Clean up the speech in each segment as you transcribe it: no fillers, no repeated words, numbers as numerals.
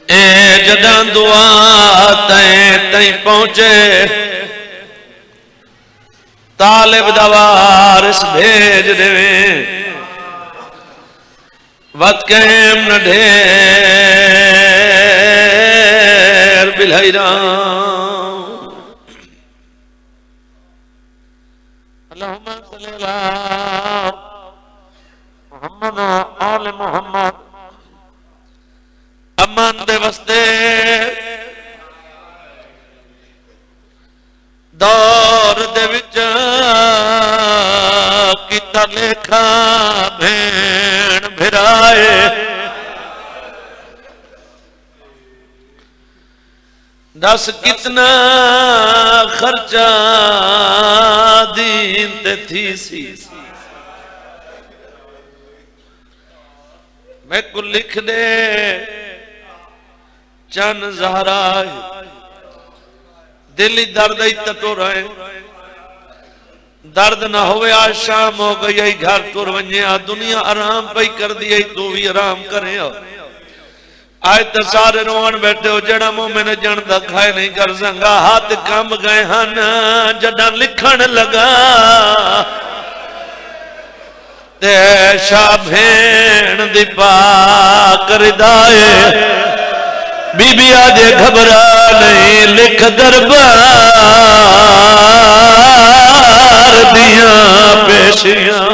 اے جداں دعا تائیں پہنچے طالب دا وارث بھیج دیویں وقت قیم نہ ڈھیر بلہی رام اللہم صلی اللہ محمد آل محمد امان دے وستے دور دے وچ کیتا لکھا بھین بھرائے دس کتنا خرچہ دین تے تھی سی میں کو لکھ دے چن زہرا دلی درد ہی تٹو رہے درد نہ ہوئے آج شام ہو گئی آئی گھر تور ونجے دنیا آرام پئی کر دی تو بھی آرام کریں آئے تو سارے روان بیٹھے ہو جڑا مومن جن دا کھائے نہیں کر سنگا ہاتھ کام گئے ہن جڑا لکھن لگا تے شاہ بھین دی پاک ردائے بی بی آجے گھبرا نہیں لکھ دربار دیاں پیشیاں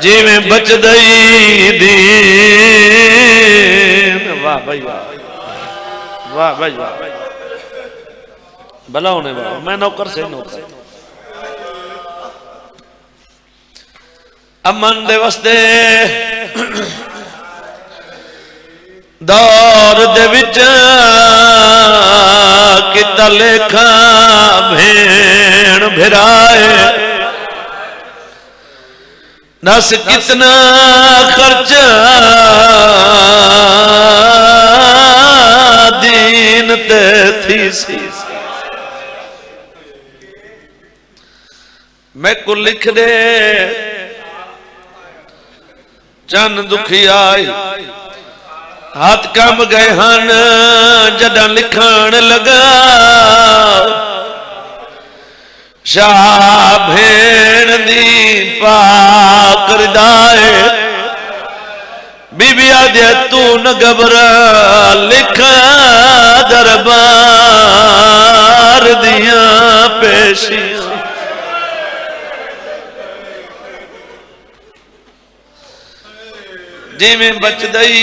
جی میں بچ دئی دین واہ بھائی واہ واہ بھائی واہ بھلا ہونے واہ میں نوکر سے نوکر امن دے وستے دور دے وچ کتا لکھا بھین بھرائے دس کتنا خرچہ دین تے تھی سی میں کو لکھ دے چند دکھی آئی ہاتھ کام گئے ہن جداں لکھان لگا شاہ بھین دی پاک ردائے بی بی آجے تو نہ گھبرا لکھا دربار دیاں پیشیاں جی میں بچ دئی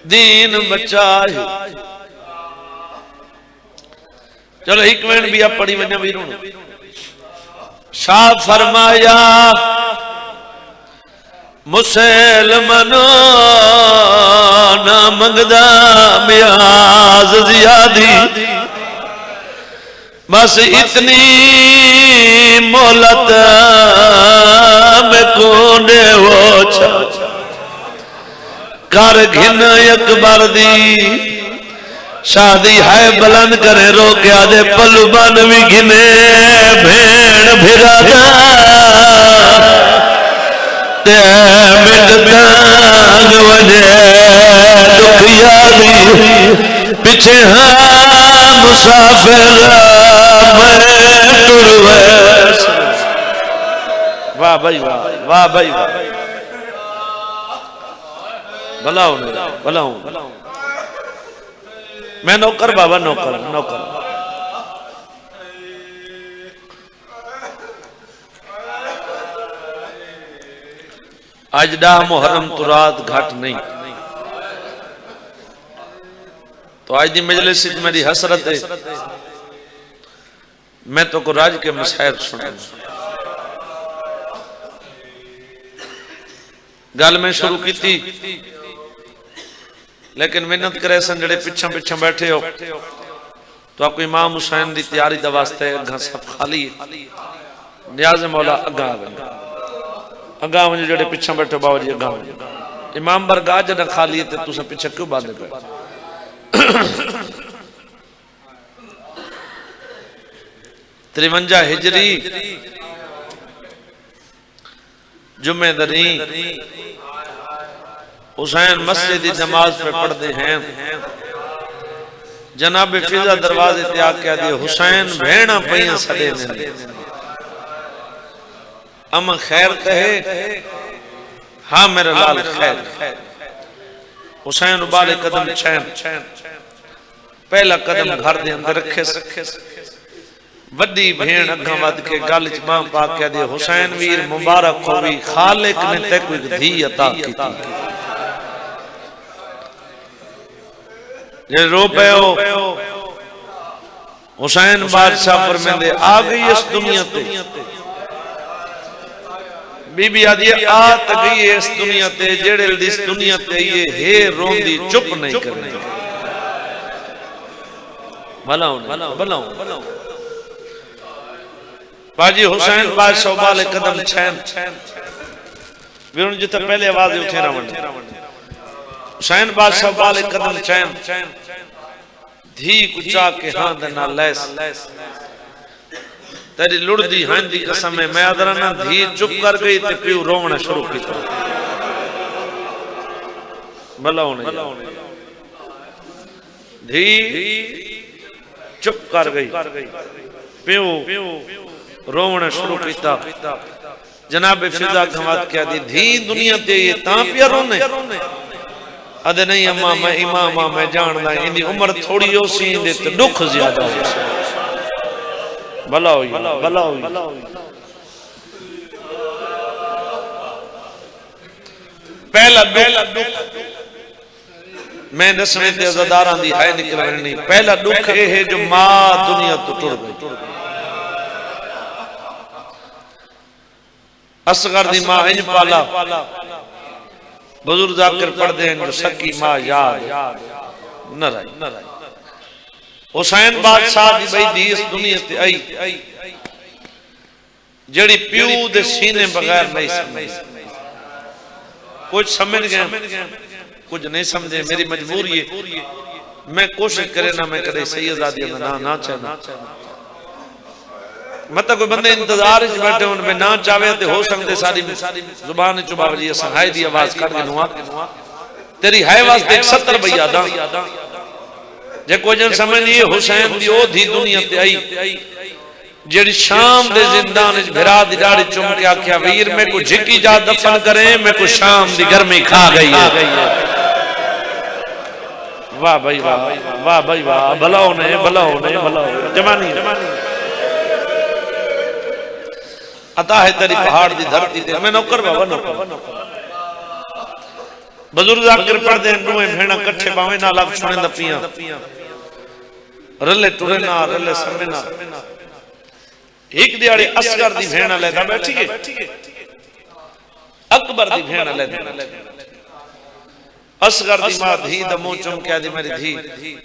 دین بچائی چلو ایک منٹ بھی آپ پڑھی ونجا بھی رونا شاہ فرمایا مسلمانوں نہ منگدا میاز زیادی بس اتنی مولت میں کونے وہ چھا کر گھن اکبر دی شادی ہے بلند کرے رو کے آدھے پلو بانوی گھنے بھین بھرا دا تے مٹ دانگ وجے دکھیا دی پچھے ہاں مسافر میں ٹرویس واہ بھائی واہ واہ بھائی واہ بھلا ہوں بھلا ہوں میں نوکر بابا نوکر نوکر آج ڈا محرم تو رات گھٹ نہیں تو آج دی مجلس سے میری حسرت ہے میں تو کو راج کے مسائل سنوں گل میں شروع کی تھی لیکن محنت کرے سن جڑے پچھا پچھا بیٹھے ہو تو آپ کو امام حسین دی تیاری دا واسطے اگھا سب خالی نیاز مولا اگھا آگا اگھا مجھے جڑے پچھا بیٹھے باو جی اگھا مجھے امام برگاہ جنہ خالی ہے تو سب پچھا کیوں باندھے گئے تریونجہ ہجری جمعہ درین حسین مسجد نماز پہ پڑھتے ہیں جناب فضا دروازے تے آ کے دی حسین بہنا پئیاں سڑے نے اما خیر کہے ہاں میرا لال خیر حسین ابالے قدم چھین پہلا قدم گھر دے اندر رکھے وڈی بھین اگھاں ود کے گل چ ماں پاک کہہ دے حسین ویر مبارک ہوئی خالق نے تے کوئی دھی عطا کیتی یہ رو پہ ہو حسین بادشاہ فرمیندے آ گئی اس دنیا تے بی بی آدھی آت گئی اس دنیا تے جڑے اس دنیا تے یہ ہے روندی چپ نہیں کرنے بلاؤں باجی حسین بادشاہ والے قدم چھین ویرون جتا پہلے آوازیں اٹھے رہا حسین بادشاہ والے قدم چھین دھی کچا کے ہاں دینا لیس تیری لڑ دی ہاں دی قسم میں ادرانا دھی چپ کر گئی تے پیو رونا شروع کی تو بلاؤ نہیں دھی چپ کر گئی پیو رونا شروع کیتا جناب فضا گھمات کیا دی دھی دنیا تے یہ تاں پیا رونے ادھے نہیں اماں میں امامہ میں جاننا ہے اندھی عمر تھوڑی ہو سی اندھے تے دکھ زیادہ ہو سی بھلا ہوئی پہلا دکھ میں نسمیں تے عزداران دی ہائے نکل رہنی پہلا دکھ اے ہے جو ماں دنیا تو ٹر گئی اصغر دی ماں انج پالا بزرگ ذاکر پڑھ دیں جو سکی ماں یاد نہ رہی حسین بادشاہ دی بھئی دی اس دنیا تے آئی جڑی پیو دے سینے بغیر نہیں سمجھ کچھ سمجھ گئے کچھ نہیں سمجھے میری مجبوری ہے میں کوشش کرے نہ میں کرے سید آدھی نہ چاہنا مطلب کوئی بندے انتظار اس بیٹھے ان میں نہ چاہوے تے ہو سکتے ساری زبان چوبا وجہ سنہائی دی آواز کر کے نوا تیری ہائے واسطے ایک 70 بھئی آدھا جے کوئی جن سمجھ نہیں حسین دی او دھی دنیا تے آئی جیڑی شام دے زندان اس بھرا دی ڈاڑی چم کے آکھیا ویر میں کو جھکی جا دفن کریں میں کو شام دی گرمی کھا گئی ہے واہ بھائی واہ بھائی واہ بھلا ہونے جمانی عطا ہے تیری پہاڑ دی دھرتی تے ہمیں نوکر بابا نوکر بزرگ ذاکر پڑھ دیں روئے بھینا کٹھے باویں نہ لگ چھوڑیں دپیاں رلے ٹورے نہ رلے سمے نہ ایک دیاڑے اصغر دی بھینا لیتا بیٹھی گئے اکبر دی بھینا لیتا اصغر دی ماں دھی دا مو چم کیا دی میری دھی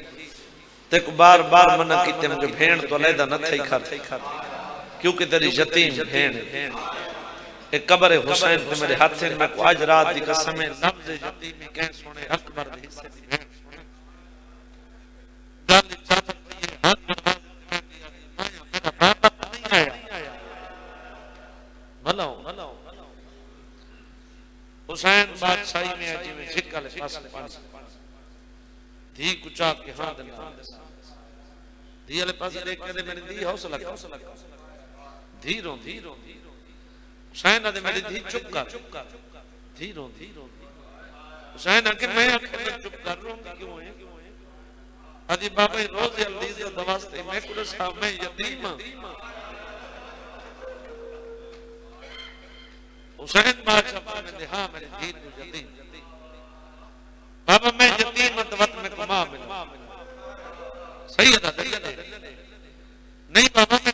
تک بار بار منع کیتے مجھے بھین تو لیتا نہ تھا ہی کھا کیونکہ تیری یتیم بھین ایک قبر حسین تے میرے ہاتھ سے میں کو آج رات دی قسمیں نبض یتیمی کہیں سنے اکبر دی حصے دی بھین سنے دل چاہتا یہ ہاتھ برداز میں دیا دی مایا میرا بابا نہیں آیا بھلاؤں حسین بادشاہی میں آجی میں جھکا لے پاس پانس دھی کچا کے ہاں دلنا دھی علی پاس دیکھ کے دے میری دھی حوصلہ دھی رون حسین آدھے میری دھی چپ کر دھی رون حسین آکے میں آکے میں چپ کر رون کیوں ہے آدھی بابا روز علیز دواستے میں کلو صاحب میں یتیم حسین بادشاہ میں نے ہاں میری دھی کو یتیم بابا میں یتیم دوات میں کما ملا سیدہ دلے نہیں بابا میں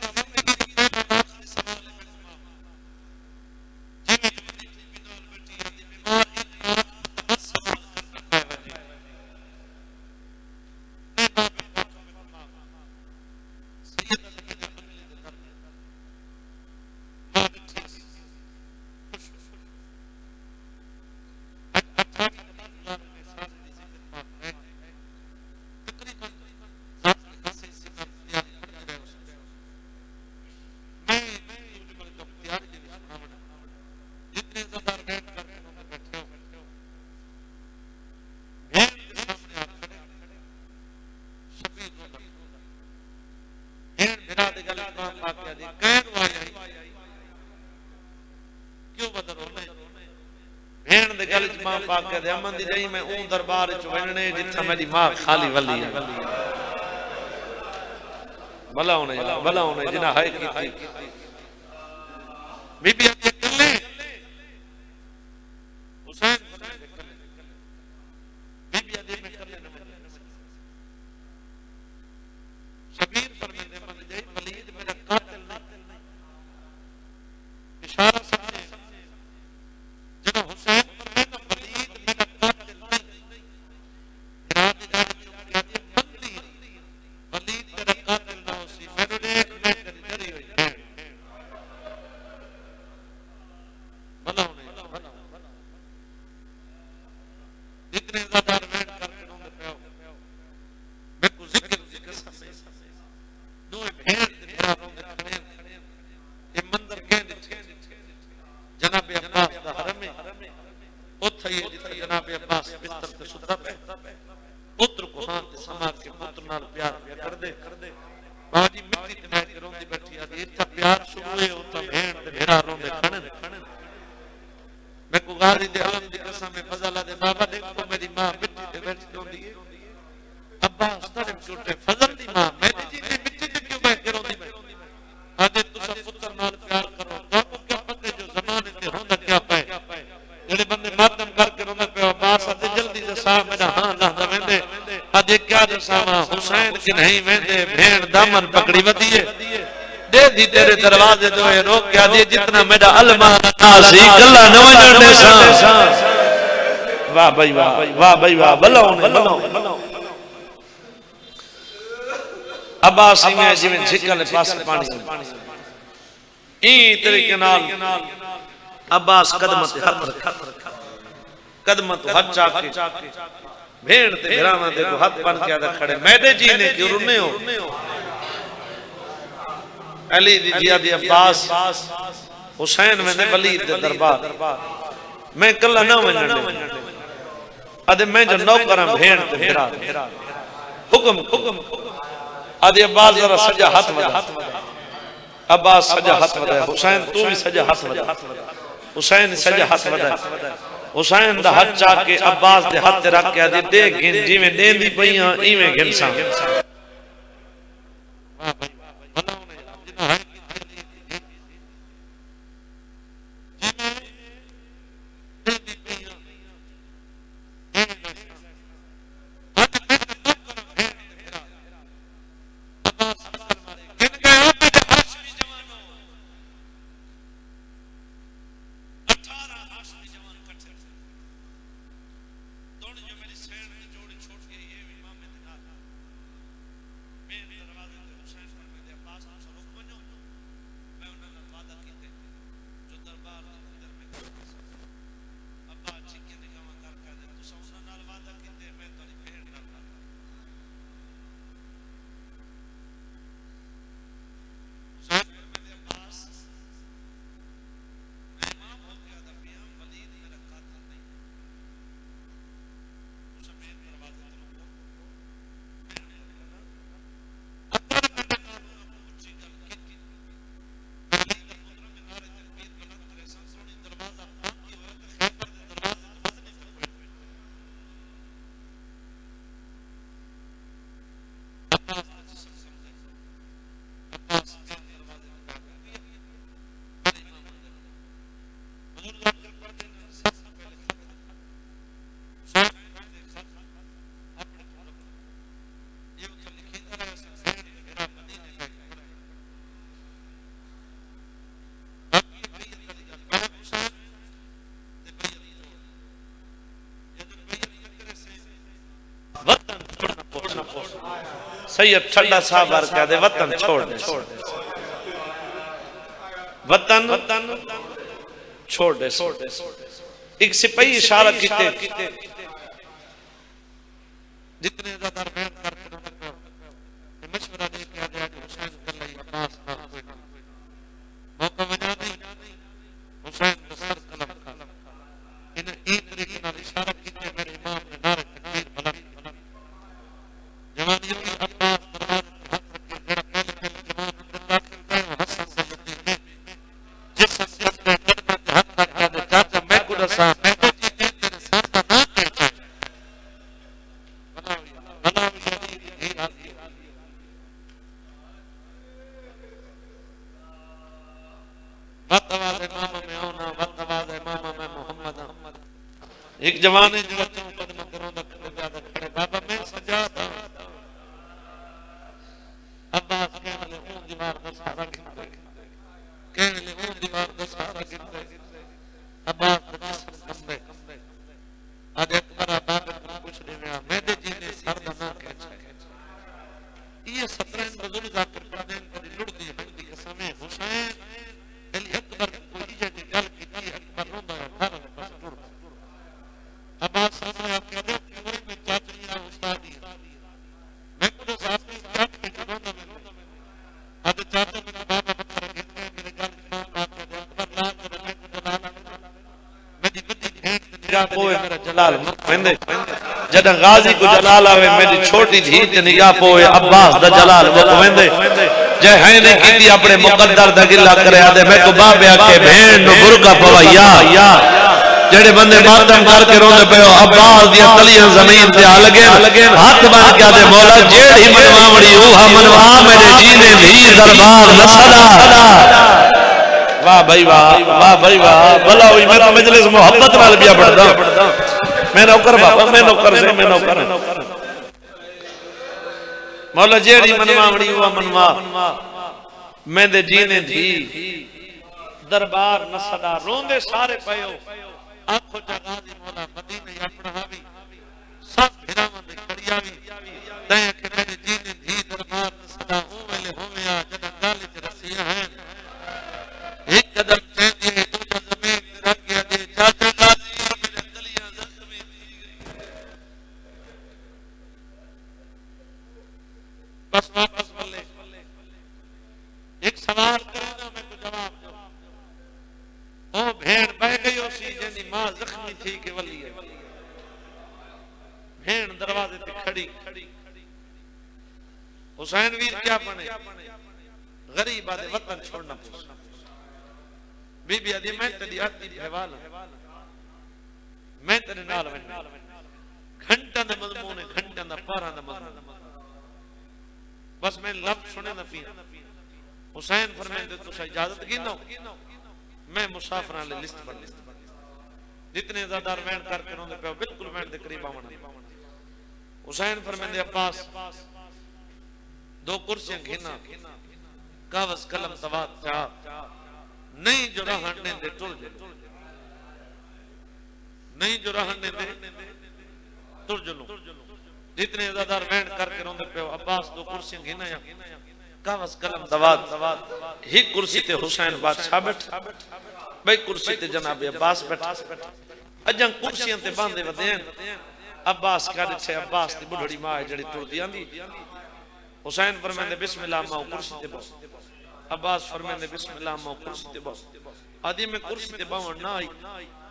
دی کہن وائی کیوں بدل ہونے بھین دے گل چ ماں پاک دے امن دی جئی میں اون دربار چ ویننے جتھا میری ماں خالی ولی ہے بھلا ہونے جنہ ہائے کیتی بی بی اپنے کلے حسین بی بی ادے میں کلے شبیر فرمیندے من جئی ولید میرا قاتل نہیں اشارہ سمجھے جنہ حسین فرمیندہ ولید میرا قاتل نہیں رات جا کے بندی ولید میرا قاتل نہ ہو سی میں نے ایک میں ڈری ہوئی بھلا ہونے جتنے زیادہ ویٹ کر کے نوں پہ میں کو ذکر سمجھ دوئے بھیڑ میرا روندے کھڑے یہ مندر کہن جناب عباس دا حرم ہے اتھا یہ جتنے جناب عباس بستر تے ستا پہ پتر کو ہاں تے سما کے پتر نال پیار پیا کر دے باجی مٹی تے میں روندی بیٹھی آدھی اتھا پیار شروع ہے اتھا بھیڑ تے میرا روندے کھڑے میں کو غازی دے علم دی قسم میں فضلہ دے بابا دیکھو میری ماں مٹی تے بیٹھی روندی ہے عباس تڑم چوٹے فضل دی ماں میں دی جی نے مٹی تے کیوں بیٹھ کے روندی آدھے تسا پتر نال پیار کرو تو کیا پتے جو زمانے تے ہوندا کیا پائے جڑے بندے ماتم کر کے روندا پے عباس آدھے جلدی سے سا میرا ہاں لہدا ویندے آدھے کیا دساواں حسین کہ نہیں ویندے بھین دامن پکڑی ودی ہے دے دی تیرے دروازے دوئے روک کے آدھے جتنا میرا علم آسی گلہ نہ وجن دے سان واہ بھائی واہ بھائی واہ بلاؤں عباس ہی میں جویں جھکل پاس پانی این طریقے نال عباس قدمت ہاتھ رکھا قدمت ہاتھ چاکے بھیڑ تے بھراواں دے کو ہاتھ بن کے آدھا کھڑے میدے جی نے کیوں رنے ہو علی دی جی آدھی عباس حسین میں نے ولید دے دربار میں کلہ نہ ونجن دے آدھے میں جو نو کرم بھیڑ تے بھرا حکم آدھے عباس ذرا سجا ہاتھ ودا عباس سجا ہاتھ ودا حسین تو بھی سجا ہاتھ ودا حسین سجا ہاتھ ودا حسین دا ہاتھ چاہ کے عباس دے ہاتھ رکھ کے آدھے دے گھن جی میں دین دی پئیاں ایویں گھن ساں سید ٹھنڈا صاحب آر کہا دے وطن چھوڑ دے وطن چھوڑ دے ایک سپاہی اشارہ کیتے جتنے زیادہ محنت کرتے ہیں مشورہ دے کے آدھے آدھے حسین کر لئی عباس موقع وجہ دی حسین بسر قلم انہیں ایک طریقے نال اشارہ کیتے میرے امام نے نعرہ تکبیر بلند جوانیوں کی عباس دربار کے ہاتھ رکھے میرا پہلے پہلے جوان اندر داخل گئے حسن ایک جوان ہے جو بچوں قدم کروں دا زیادہ کھڑے بابا میں سجا تھا عباس کہنے لے اون دیوار دا سارا گھنٹے کہنے لے اون دیوار دا سارا گھنٹے عباس دا جسم کمبے آج اکبر بابا کو پوچھ رہے ہیں میں دے جینے سر دا نہ کہتا ہے یہ سترین بزرگ ذاکر پردین پر لڑ دی ہنڈی قسمیں حسین علی اکبر کو ایجا دی گل کی تھی اکبر روندہ ہے گھر بس جڑ عباس سامنے آپ کہہ دے پورے میں چاچنیا استادی میں کدھے صاحب نے چاچ کے جڑوندہ میں آدھے چاچا میں بابا بطر گھنے میرے گل امام بات کہہ دے اکبر لا کر میں کو جلالا میری بدی بھینٹ نگاہ پوئے میرا جلال مندے جدہ غازی کو جلال آوے میری چھوٹی دھیت نگاہ پوئے عباس دا جلال وہ کوئندے جے ہے نے کی دی اپنے مقدر دا گلہ کرے آدھے میں کو بابے آکے بھین نو برکا پوا یا جڑے بندے ماتم کر کے روندے پہ عباس دیا تلیاں زمین تے آلگے ہاتھ بان کیا دے مولا جیڑی منواوڑی اوہا منوا میرے جینے بھی دربار نصدا واہ بھائی واہ بھائی واہ بھلا ہوئی میں تو مجلس محبت نال بیا پڑھتا میں نوکر بابا میں نوکر سے میں نوکر مولا جیڑی منواوڑی اوہا منوا میں دے جینے بھی دربار نصدا روندے سارے پیو آنکھو جگہ دی مولا مدینہ اپڑھاوی سب بھراوان دے کڑیاوی دائیں کہ میرے جینے بھی دربار نصدا اوہلے ہومیا جنہ گالی جے رسیاں ہیں ایک قدم چین دیئے دوجہ زمین رکھ گیا دے چاچا غازی میرے دلیاں زخمی دی بس واپس بلے ایک سوال کرنا میں کو جواب دو او بھیڑ بہ گئی ہو سی جنی ماں زخمی تھی کہ ولی ہے بھیڑ دروازے تے کھڑی حسین ویر کیا بنے غریب آدھے وطن چھوڑنا پوچھ بی بی آدھی میں تیری آتی بھیوالا میں تیرے نال وینے گھنٹہ دا مضمون ہے گھنٹہ دا پارا دا مضمون بس میں لفظ سنے نہ پیا حسین فرمائیں دے تو سا اجازت کی نو میں مسافران لے لسٹ پر جتنے زیادہ وین کر کے روندے پہ بالکل وین دے قریب آمنا حسین فرمائیں دے عباس دو کرسیاں گھنا کاغذ قلم توات چاہ نہیں جو رہنے دے ٹر جلو نہیں جو رہنے دے ٹر جلو جتنے زیادہ وین کر کے روندے پہ عباس دو کرسیاں گھنا یا کاغذ قلم توات ہی کرسی تے حسین بادشاہ بیٹھا بھئی کرسی تے جناب عباس بیٹھا اجاں کرسیاں تے باندے ودین عباس کہا دیکھے عباس تے بڑھڑی ماں ہے جڑی ٹر دیاں دی حسین فرمائیں دے بسم اللہ ماں کرسی تے باؤ عباس فرمائیں دے بسم اللہ ماں کرسی تے باؤ آدھی میں کرسی تے باؤں نہ آئی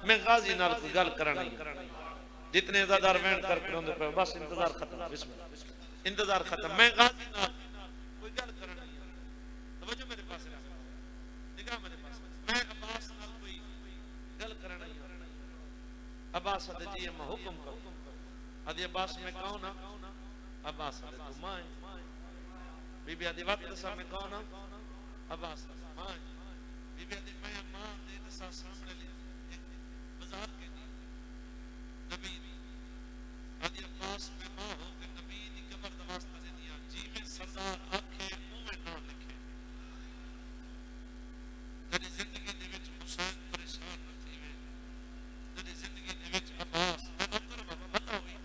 میں غازی نال کوئی گل کرانی جتنے زیادہ وین کر کے روندے پہ بس انتظار ختم بسم اللہ انتظار ختم میں غازی نال کوئی گل کرانی توجہ میرے پاس نگاہ میرے پاس میں عباس نال کوئی گل کرانی عباس حد جی میں حکم کرو حدی عباس میں کون عباس حد تو ماں بی بی حدی وقت سا میں کون عباس حد ماں بی بی حدی میں ماں دے نسا سامنے لے بزار کے دی نبی حدی عباس میں ماں ہو کہ نبی دی قبر دواستہ دے دیا جی میں سردار آنکھیں منہ میں نہ لکھے تیری زندگی دے وچ حسین پریشان نہ تھی میں تیری زندگی دے وچ عباس میں نوکر بابا بھلا ہوئی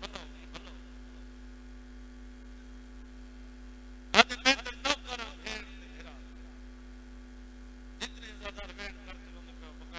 آدھے میں تے نوکر بھیڑ تے پھرا جتنے زیادہ ویٹ کر کے روندے پہ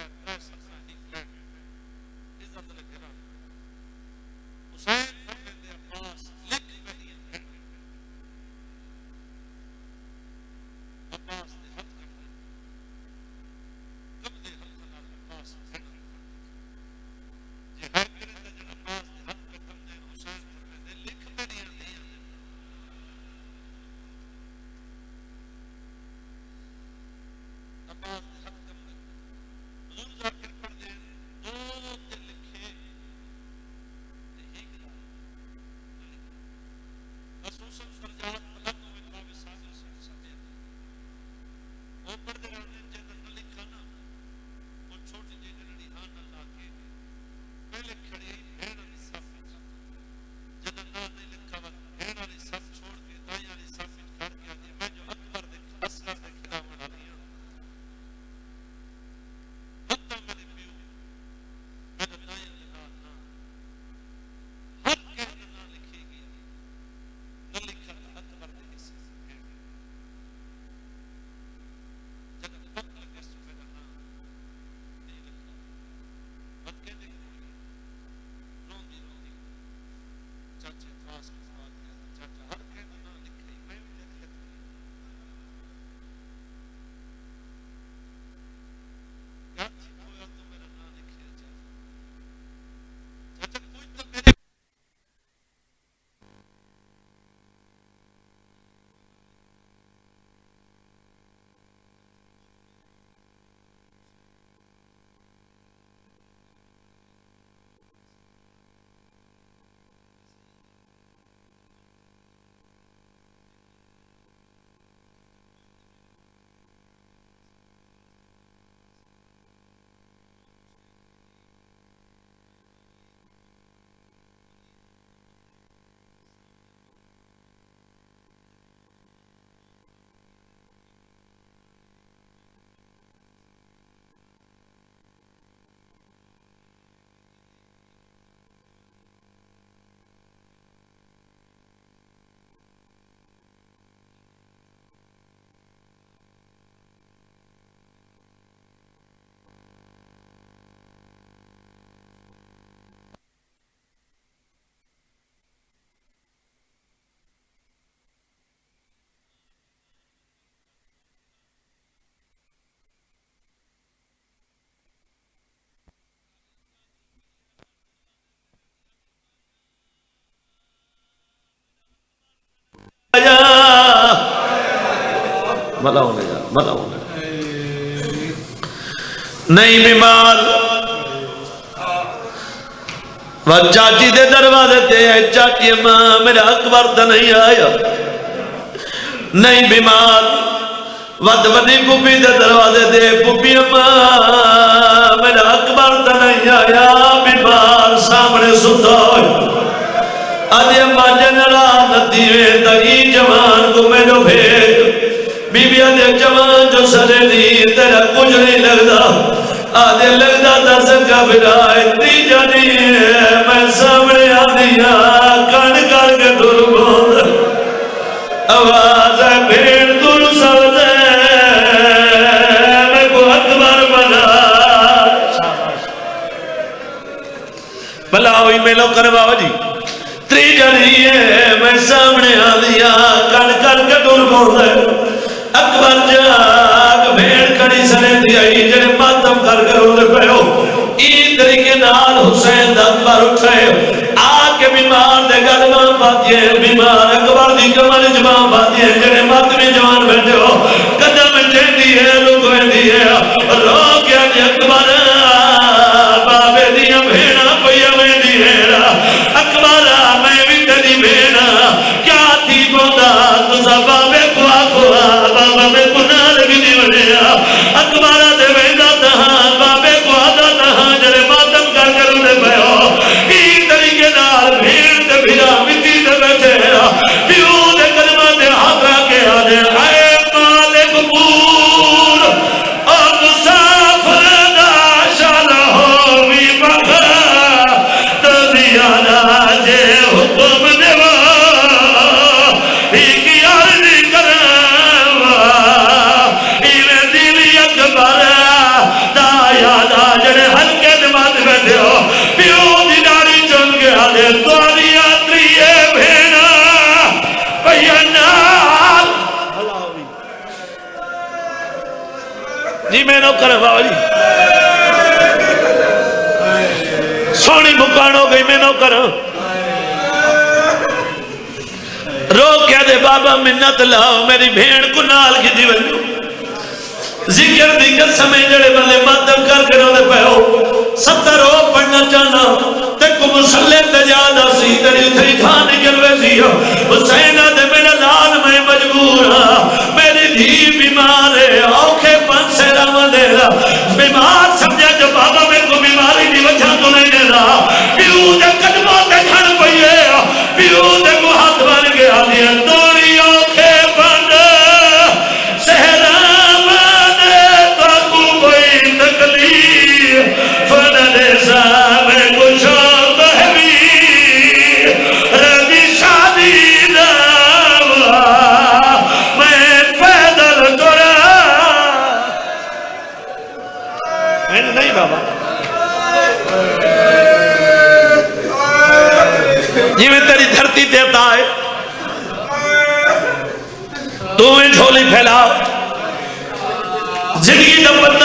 بھلا ہونے جا بھلا ہونے جا نہیں بیمار وہ چاچی دے دروازے تے ہے چاچی ماں میرا اکبر تا نہیں آیا نہیں بیمار ود ودی پوپی دے دروازے دے پوپی ماں میرا اکبر تا نہیں آیا بیمار سامنے ستا ہوئی آدھے اماں جنرا ندیوے دائی جوان کو میں جو بھیج بی بی آدھے جوان جو سرے دی تیرا کچھ نہیں لگدا آدھے لگدا دس کا برائے تی جانی ہے میں سامنے آدھیا کن کر کے دل بوند آواز ہے بھیڑ دل سردے میں کو اکبر بنا بھلا ہوئی میں لو کرواؤ جی تری جانی ہے میں سامنے آدھیا کن کر کے دل بوند اکبر جاگ بھیڑ کڑی سنے دیائی جنہیں ماتم کر کر ہونے پہ ہو این طریقے نال حسین اکبر اٹھائے آکے بیمار دے گلمان باتی ہیں بیمار اکبر دی کمال جمان باتی ہیں جنہیں ماتمی جوان بیٹھے ہو قدم جیندی ہے لگویں دی ہے رو کیا جی اکبر بابے دیا بھیڑا پیا میں دی ہے اکبر میں بھی تیری بھیڑا کیا تھی بودا تُسا بابے کو آکوا بابا میں گناہ لگی دی بڑھیا اکبارہ دے ویدہ تہاں بابے کو آدھا تہاں جرے ماتم کر کر انہیں پہو این طریقے دار بھیڑ دے بھیڑا مٹی دے بیٹھے پیو دے کلمہ دے ہاتھ راکے آدھے اے مالک پور اور مسافر داشا لہوی مغا تو زیادہ جے حکم دیوا ایک یاردی کروا ایویں دیوی اکبر دا یادا جڑے ہلکے دماغ بیٹھے ہو پیو دی داڑی چل گیا دے تواری آتری اے بھینا پہنال جی میں نو کروا جی سونی بکان ہو گئی میں نو کروں رو کیا دے بابا منت لاؤ میری بھیڑ کو نال کی دی وجہ ذکر دی قسمیں جڑے والے ماتم کر کے رونے پہ ہو 70 رو پڑھنا چاہنا تکو مسلح تجادہ سی تری اتری تھا نکل ویسی ہو حسینہ دے میرا لال میں مجبور میری دھی بیمار ہے اوکھے پن سے رہا دے رہا بیمار سمجھا جو بابا میں کو بیماری دی وجہ تو نہیں دے رہا پیو دے قدموں تے کھڑ پئیے پیو دے کو ہاتھ بن گیا دیا دوری اوکھے پن سہرام دے تاکو کوئی تکلیف فنڈے سامے کچھ بہوی ربی شادی ناوا میں پیدل تورا میں نہیں بابا یہ میں تیری دھرتی دیتا ہے تو میں جھولی پھیلا زندگی دبت